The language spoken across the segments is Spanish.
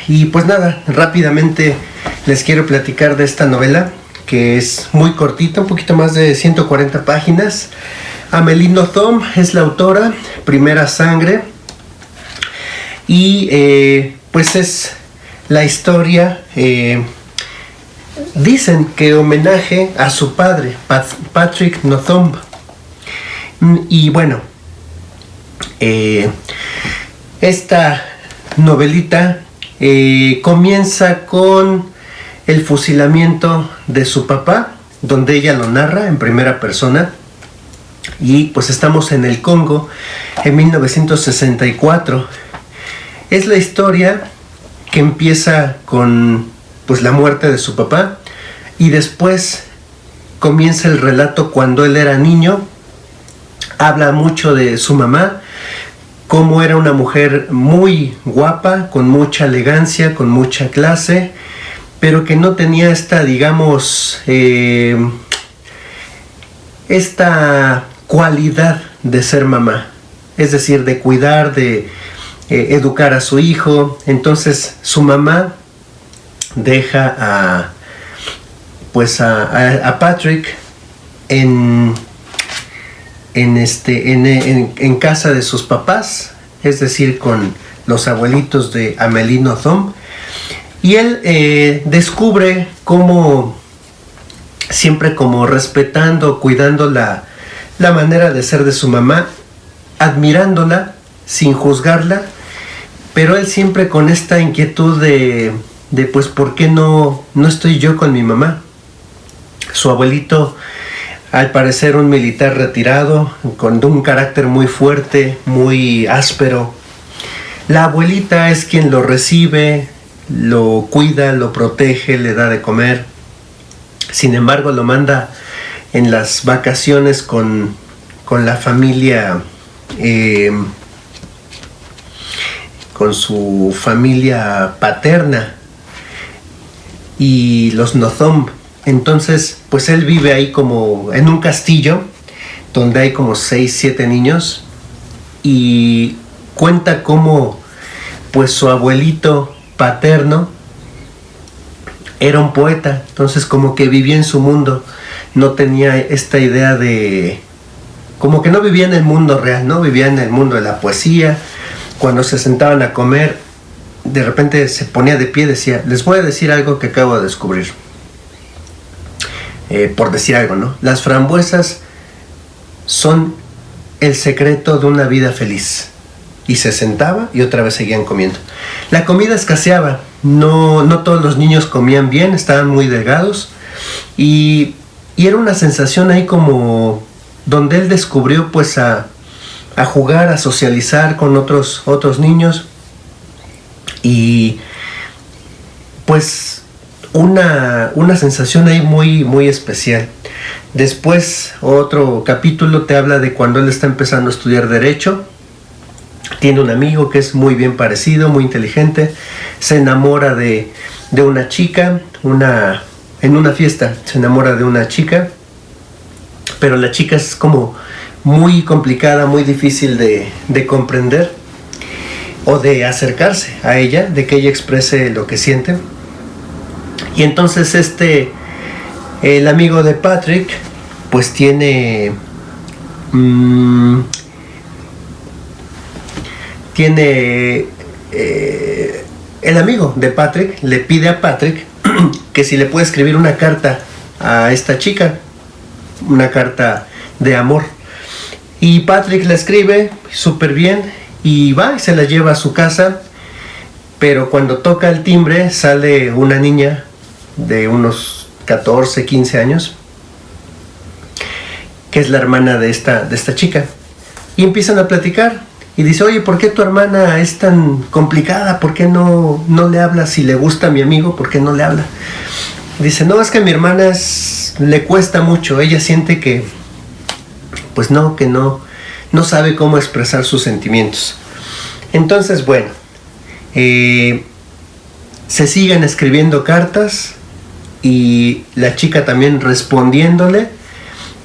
Y pues nada, rápidamente les quiero platicar de esta novela que es muy cortita, un poquito más de 140 páginas. Amélie Nothomb es la autora, Primera Sangre, y pues es la historia, dicen que homenaje a su padre, Patrick Nothomb. Y bueno, esta novelita comienza con el fusilamiento de su papá, donde ella lo narra en primera persona. Y pues estamos en el Congo en 1964. Es la historia que empieza con pues la muerte de su papá, y después comienza el relato cuando él era niño. Habla mucho de su mamá, cómo era una mujer muy guapa, con mucha elegancia, con mucha clase, pero que no tenía esta, digamos, esta cualidad de ser mamá, es decir, de cuidar, de educar a su hijo. Entonces su mamá deja a Patrick en casa de sus papás, es decir, con los abuelitos de Amélie Nothomb, y él descubre cómo, siempre como respetando, cuidando la manera de ser de su mamá, admirándola sin juzgarla, pero él siempre con esta inquietud de pues ¿por qué no estoy yo con mi mamá? Su abuelito, al parecer un militar retirado, con un carácter muy fuerte, muy áspero. La abuelita es quien lo recibe, lo cuida, lo protege, le da de comer. Sin embargo, lo manda en las vacaciones con la familia, con su familia paterna y los Nothomb. Entonces, pues él vive ahí como en un castillo donde hay como 6, 7 niños, y cuenta cómo pues su abuelito paterno era un poeta. Entonces como que vivía en su mundo, no tenía esta idea de, como que no vivía en el mundo real, ¿no? Vivía en el mundo de la poesía. Cuando se sentaban a comer, de repente se ponía de pie y decía: les voy a decir algo que acabo de descubrir. Por decir algo, ¿no? Las frambuesas son el secreto de una vida feliz. Y se sentaba y otra vez seguían comiendo. La comida escaseaba, no todos los niños comían bien, estaban muy delgados, y era una sensación ahí como donde él descubrió pues a jugar, a socializar con otros niños, y pues una sensación ahí muy, muy especial. Después otro capítulo te habla de cuando él está empezando a estudiar Derecho. Tiene un amigo que es muy bien parecido, muy inteligente. Se enamora de una chica, en una fiesta se enamora de una chica, pero la chica es como muy complicada, muy difícil de comprender o de acercarse a ella, de que ella exprese lo que siente. Y entonces el amigo de Patrick pues tiene el amigo de Patrick le pide a Patrick que si le puede escribir una carta a esta chica, una carta de amor. Y Patrick la escribe súper bien y va y se la lleva a su casa, pero cuando toca el timbre sale una niña de unos 14, 15 años, que es la hermana de esta chica, y empiezan a platicar. Y dice: oye, ¿por qué tu hermana es tan complicada? ¿Por qué no le habla? Si le gusta a mi amigo, ¿por qué no le habla? Dice: no, es que a mi hermana le cuesta mucho. Ella siente que pues no sabe cómo expresar sus sentimientos. Entonces, bueno, se siguen escribiendo cartas, y la chica también respondiéndole,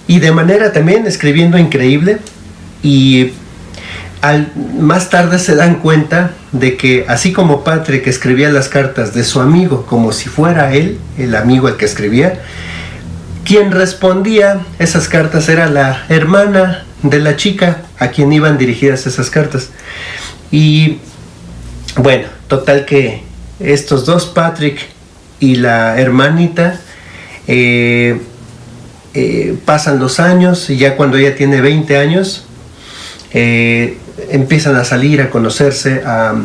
y de manera también escribiendo increíble. Y Más tarde se dan cuenta de que así como Patrick escribía las cartas de su amigo como si fuera él, el amigo el que escribía, quien respondía esas cartas era la hermana de la chica a quien iban dirigidas esas cartas. Y bueno, total que estos dos, Patrick y la hermanita, pasan los años y ya cuando ella tiene 20 años, empiezan a salir, a conocerse, a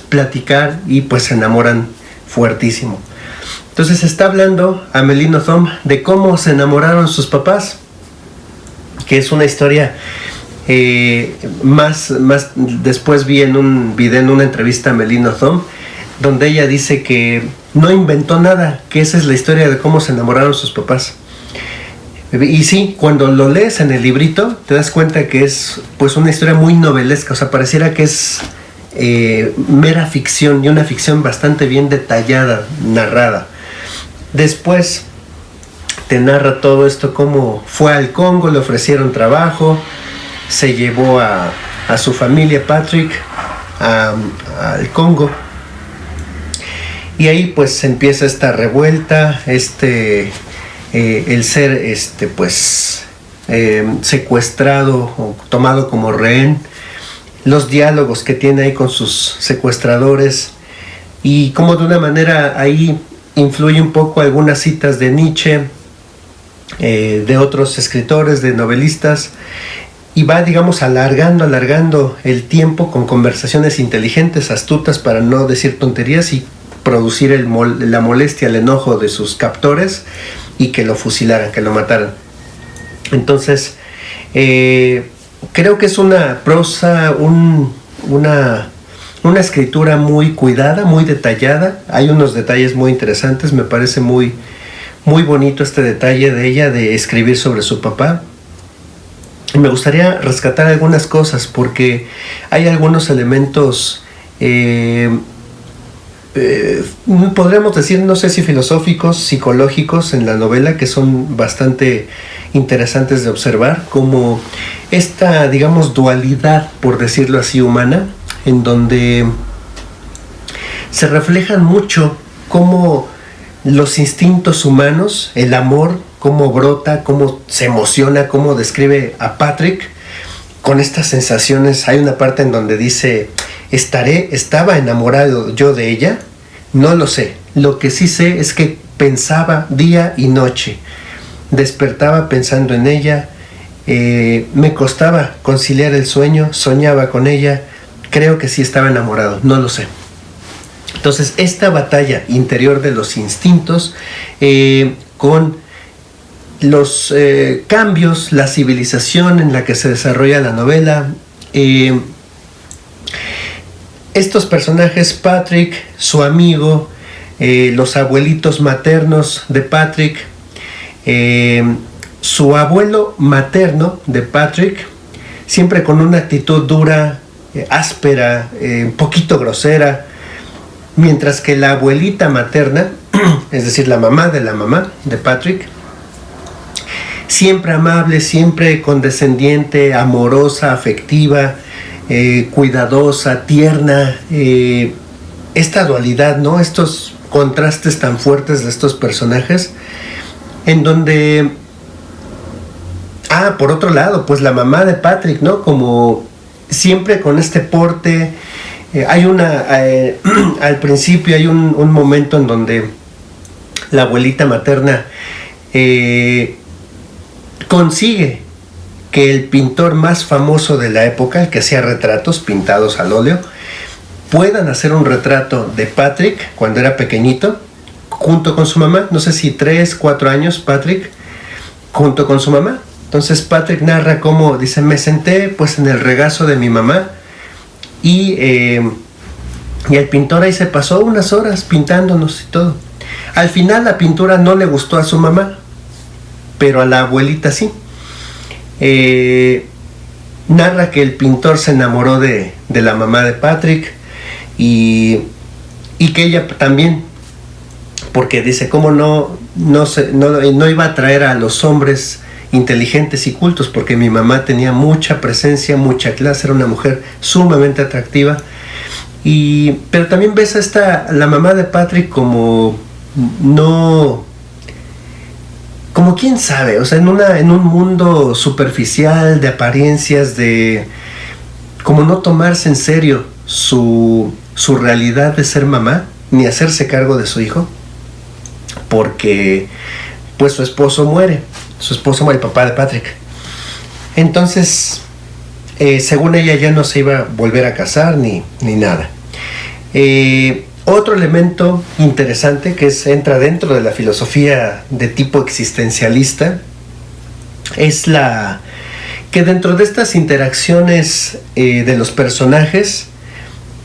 platicar y pues se enamoran fuertísimo. Entonces está hablando Amélie Nothomb de cómo se enamoraron sus papás, que es una historia más después vi en un video, en una entrevista a Amélie Nothomb, donde ella dice que no inventó nada, que esa es la historia de cómo se enamoraron sus papás. Y sí, cuando lo lees en el librito te das cuenta que es pues una historia muy novelesca, o sea, pareciera que es mera ficción, y una ficción bastante bien detallada, narrada. Después te narra todo esto, cómo fue al Congo, le ofrecieron trabajo, se llevó a su familia, Patrick, al Congo, y ahí pues empieza esta revuelta, el ser secuestrado o tomado como rehén, los diálogos que tiene ahí con sus secuestradores, y como de una manera ahí influye un poco algunas citas de Nietzsche, de otros escritores, de novelistas, y va, digamos, alargando el tiempo con conversaciones inteligentes, astutas para no decir tonterías y producir la molestia, el enojo de sus captores, y que lo fusilaran, que lo mataran. Entonces, creo que es una prosa, una escritura muy cuidada, muy detallada. Hay unos detalles muy interesantes. Me parece muy, muy bonito este detalle de ella de escribir sobre su papá. Y me gustaría rescatar algunas cosas porque hay algunos elementos, podríamos decir, no sé si filosóficos, psicológicos en la novela, que son bastante interesantes de observar, como esta, digamos, dualidad, por decirlo así, humana, en donde se reflejan mucho cómo los instintos humanos, el amor, cómo brota, cómo se emociona, cómo describe a Patrick con estas sensaciones. Hay una parte en donde dice: ¿estaba enamorado yo de ella? No lo sé. Lo que sí sé es que pensaba día y noche. Despertaba pensando en ella. Me costaba conciliar el sueño. Soñaba con ella. Creo que sí estaba enamorado. No lo sé. Entonces, esta batalla interior de los instintos, con los cambios, la civilización en la que se desarrolla la novela, estos personajes, Patrick, su amigo, los abuelitos maternos de Patrick, su abuelo materno de Patrick, siempre con una actitud dura, áspera, un poquito grosera, mientras que la abuelita materna, es decir, la mamá de Patrick, siempre amable, siempre condescendiente, amorosa, afectiva, cuidadosa, tierna. Esta dualidad, ¿no? Estos contrastes tan fuertes de estos personajes, en donde, por otro lado, pues la mamá de Patrick, ¿no? Como siempre con este porte. Hay al principio hay un momento en donde la abuelita materna consigue que el pintor más famoso de la época, el que hacía retratos pintados al óleo, puedan hacer un retrato de Patrick cuando era pequeñito, junto con su mamá. No sé si 3, 4 años, Patrick, junto con su mamá. Entonces Patrick narra cómo, dice: me senté pues en el regazo de mi mamá, y el pintor ahí se pasó unas horas pintándonos y todo. Al final la pintura no le gustó a su mamá, pero a la abuelita sí. Narra que el pintor se enamoró de la mamá de Patrick, y que ella también, porque dice cómo no iba a atraer a los hombres inteligentes y cultos, porque mi mamá tenía mucha presencia, mucha clase, era una mujer sumamente atractiva. Pero también ves la mamá de Patrick como no, como quién sabe, o sea, en un mundo superficial de apariencias, de como no tomarse en serio su realidad de ser mamá, ni hacerse cargo de su hijo, porque pues su esposo muere, el papá de Patrick. Entonces, según ella ya no se iba a volver a casar ni nada. Otro elemento interesante que entra dentro de la filosofía de tipo existencialista es que dentro de estas interacciones de los personajes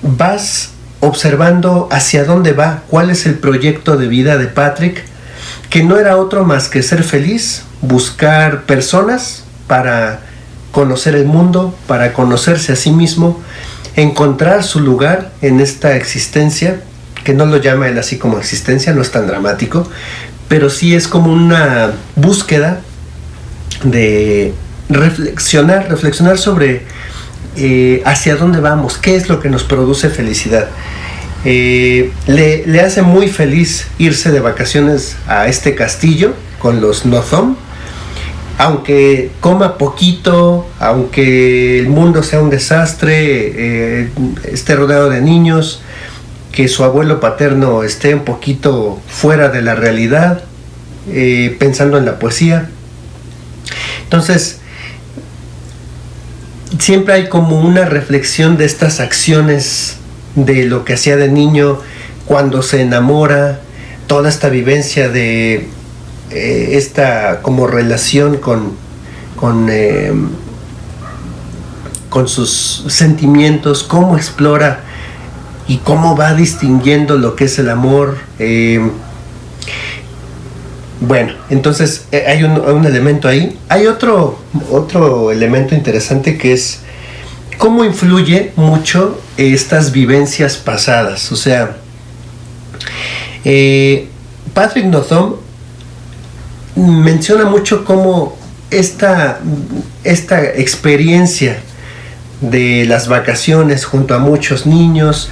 vas observando hacia dónde va, cuál es el proyecto de vida de Patrick, que no era otro más que ser feliz, buscar personas para conocer el mundo, para conocerse a sí mismo, encontrar su lugar en esta existencia, que no lo llama él así como existencia, no es tan dramático, pero sí es como una búsqueda de reflexionar sobre hacia dónde vamos, qué es lo que nos produce felicidad. Le hace muy feliz irse de vacaciones a este castillo con los Nothomb, aunque coma poquito, aunque el mundo sea un desastre, esté rodeado de niños, que su abuelo paterno esté un poquito fuera de la realidad, pensando en la poesía. Entonces, siempre hay como una reflexión de estas acciones, de lo que hacía de niño, cuando se enamora, toda esta vivencia de esta como relación con sus sentimientos, cómo explora y cómo va distinguiendo lo que es el amor. Bueno, entonces hay un elemento ahí. Hay otro elemento interesante, que es cómo influye mucho estas vivencias pasadas. O sea, Patrick Nothomb menciona mucho cómo esta experiencia de las vacaciones junto a muchos niños,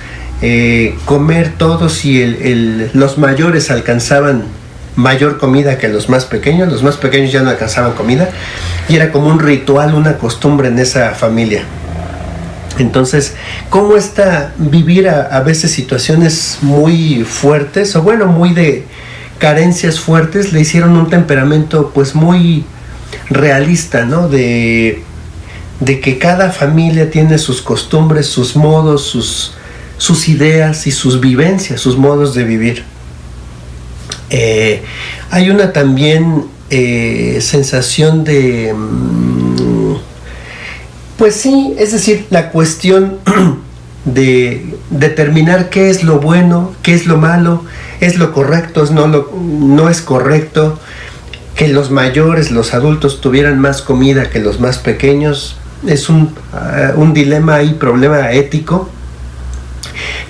comer todos, y los mayores alcanzaban mayor comida que los más pequeños ya no alcanzaban comida, y era como un ritual, una costumbre en esa familia. Entonces, cómo vivir a veces situaciones muy fuertes, o bueno, muy de carencias fuertes, le hicieron un temperamento pues muy realista, ¿no? De que cada familia tiene sus costumbres, sus modos, sus ideas y sus vivencias, sus modos de vivir. Hay una también sensación de pues sí, es decir, la cuestión de determinar qué es lo bueno, qué es lo malo, es lo correcto, no es correcto, que los mayores, los adultos, tuvieran más comida que los más pequeños. Es un dilema y problema ético,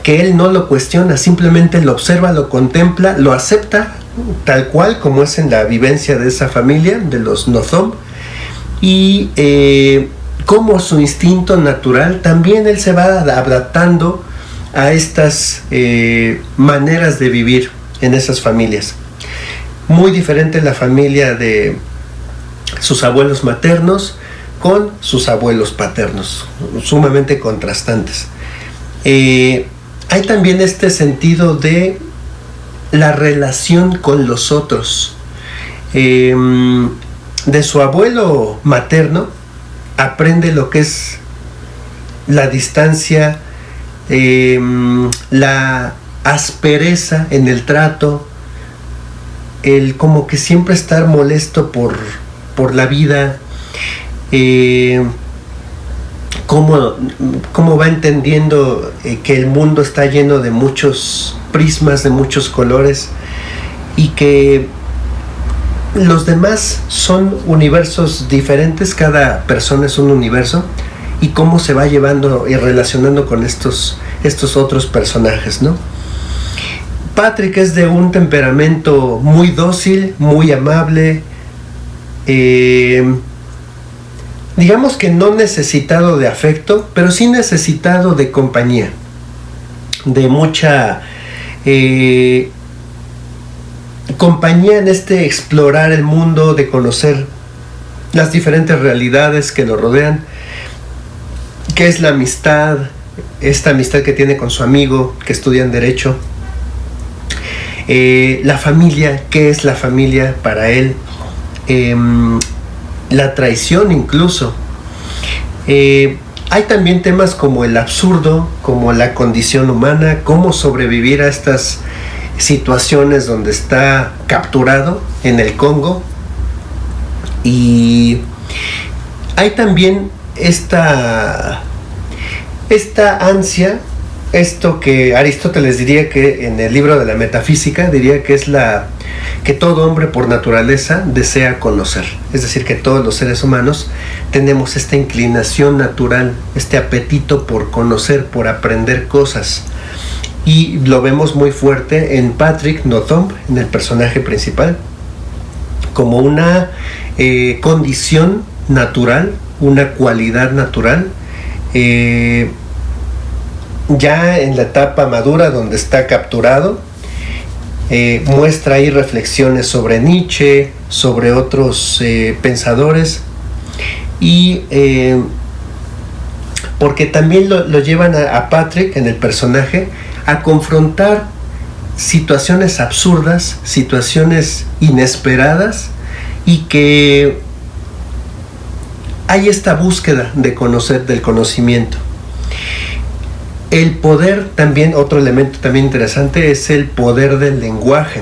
que él no lo cuestiona, simplemente lo observa, lo contempla, lo acepta tal cual como es en la vivencia de esa familia, de los Nothomb, y como su instinto natural, también él se va adaptando a estas maneras de vivir en esas familias. Muy diferente la familia de sus abuelos maternos con sus abuelos paternos, sumamente contrastantes. Hay también este sentido de la relación con los otros. De su abuelo materno aprende lo que es la distancia, la aspereza en el trato, el como que siempre estar molesto por la vida, cómo va entendiendo que el mundo está lleno de muchos prismas, de muchos colores, y que los demás son universos diferentes, cada persona es un universo, y cómo se va llevando y relacionando con estos otros personajes, ¿no? Patrick es de un temperamento muy dócil, muy amable, digamos que no necesitado de afecto, pero sí necesitado de compañía, de mucha compañía en este explorar el mundo, de conocer las diferentes realidades que lo rodean. ¿Qué es la amistad? Esta amistad que tiene con su amigo que estudia en Derecho. La familia, ¿qué es la familia para él? La traición incluso. Hay también temas como el absurdo, como la condición humana, cómo sobrevivir a estas situaciones donde está capturado en el Congo. Y hay también esta ansia, esto que Aristóteles diría que en el libro de la Metafísica, diría que es que todo hombre por naturaleza desea conocer. Es decir, que todos los seres humanos tenemos esta inclinación natural, este apetito por conocer, por aprender cosas. Y lo vemos muy fuerte en Patrick Nothomb, en el personaje principal, como una condición natural, una cualidad natural. Ya en la etapa madura donde está capturado, muestra ahí reflexiones sobre Nietzsche, sobre otros pensadores, y porque también lo llevan a Patrick, en el personaje, a confrontar situaciones absurdas, situaciones inesperadas, y que hay esta búsqueda de conocer, del conocimiento. El poder también, otro elemento también interesante, es el poder del lenguaje.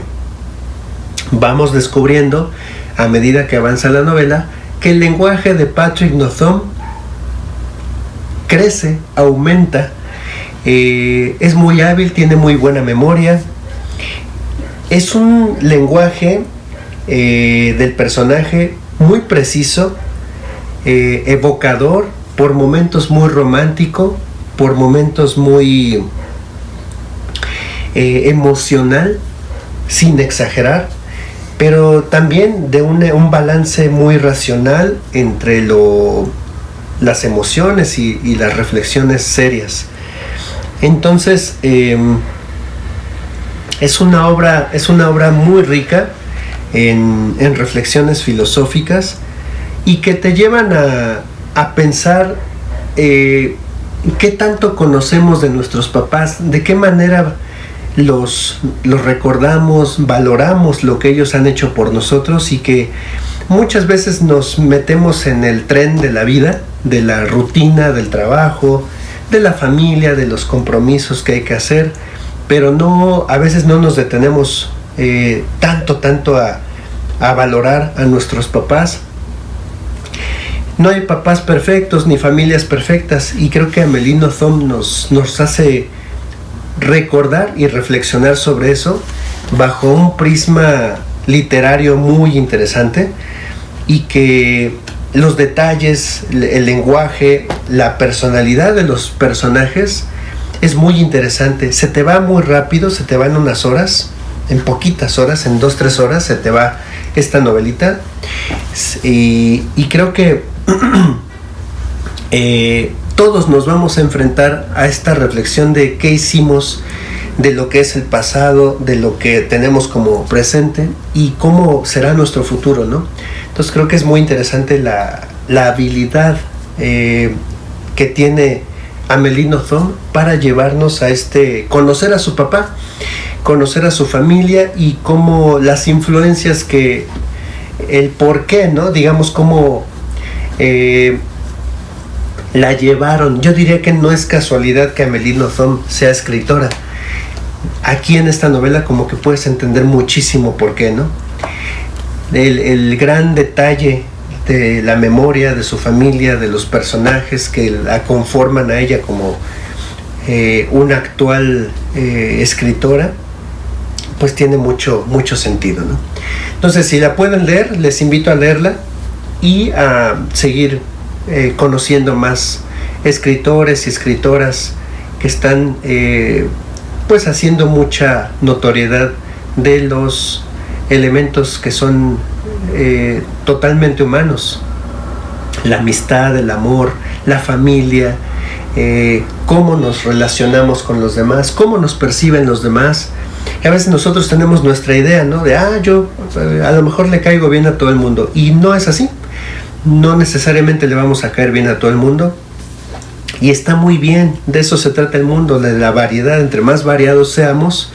Vamos descubriendo, a medida que avanza la novela, que el lenguaje de Patrick Nothomb crece, aumenta, es muy hábil, tiene muy buena memoria. Es un lenguaje del personaje muy preciso, evocador, por momentos muy romántico, por momentos muy emocional, sin exagerar, pero también de un balance muy racional entre las emociones y las reflexiones serias. Entonces es una obra muy rica en reflexiones filosóficas, y que te llevan a pensar qué tanto conocemos de nuestros papás, de qué manera los recordamos, valoramos lo que ellos han hecho por nosotros, y que muchas veces nos metemos en el tren de la vida, de la rutina, del trabajo, de la familia, de los compromisos que hay que hacer, pero a veces no nos detenemos tanto a valorar a nuestros papás. No hay papás perfectos ni familias perfectas, y creo que Amélie Nothomb nos hace recordar y reflexionar sobre eso bajo un prisma literario muy interesante, y que los detalles, el lenguaje, la personalidad de los personajes es muy interesante. Se te va muy rápido, se te va en unas horas, en poquitas horas, en 2-3 horas se te va esta novelita, y creo que todos nos vamos a enfrentar a esta reflexión de qué hicimos, de lo que es el pasado, de lo que tenemos como presente y cómo será nuestro futuro, ¿no? Entonces creo que es muy interesante la habilidad que tiene Amélie Nothomb para llevarnos a conocer a su papá, conocer a su familia, y cómo las influencias el por qué, ¿no? Digamos, cómo la llevaron. Yo diría que no es casualidad que Amélie Nothomb sea escritora. Aquí en esta novela como que puedes entender muchísimo por qué, ¿no? El gran detalle de la memoria de su familia, de los personajes que la conforman a ella como una actual escritora, pues tiene mucho sentido, ¿no? Entonces, si la pueden leer, les invito a leerla y a seguir conociendo más escritores y escritoras que están pues haciendo mucha notoriedad de los elementos que son totalmente humanos. La amistad, el amor, la familia, cómo nos relacionamos con los demás, cómo nos perciben los demás. Y a veces nosotros tenemos nuestra idea, ¿no? De, yo a lo mejor le caigo bien a todo el mundo. Y no es así. No necesariamente le vamos a caer bien a todo el mundo. Y está muy bien, de eso se trata el mundo, de la variedad. Entre más variados seamos,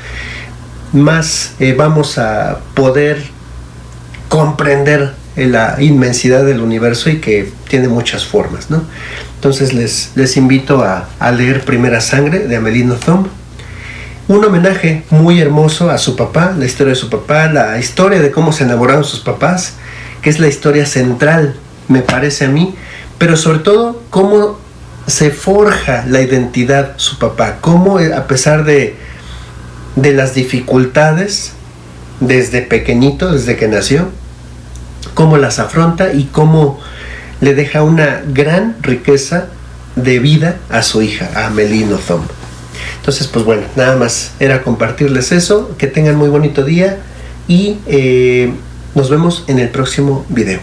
más vamos a poder comprender la inmensidad del universo y que tiene muchas formas, ¿no? Entonces les invito a leer Primera Sangre de Amélie Nothomb. Un homenaje muy hermoso a su papá, la historia de su papá, la historia de cómo se enamoraron sus papás, que es la historia central, me parece a mí, pero sobre todo cómo se forja la identidad su papá, cómo a pesar de las dificultades desde pequeñito, desde que nació, cómo las afronta y cómo le deja una gran riqueza de vida a su hija, a Amélie Nothomb. Entonces, pues bueno, nada más era compartirles eso. Que tengan muy bonito día y nos vemos en el próximo video.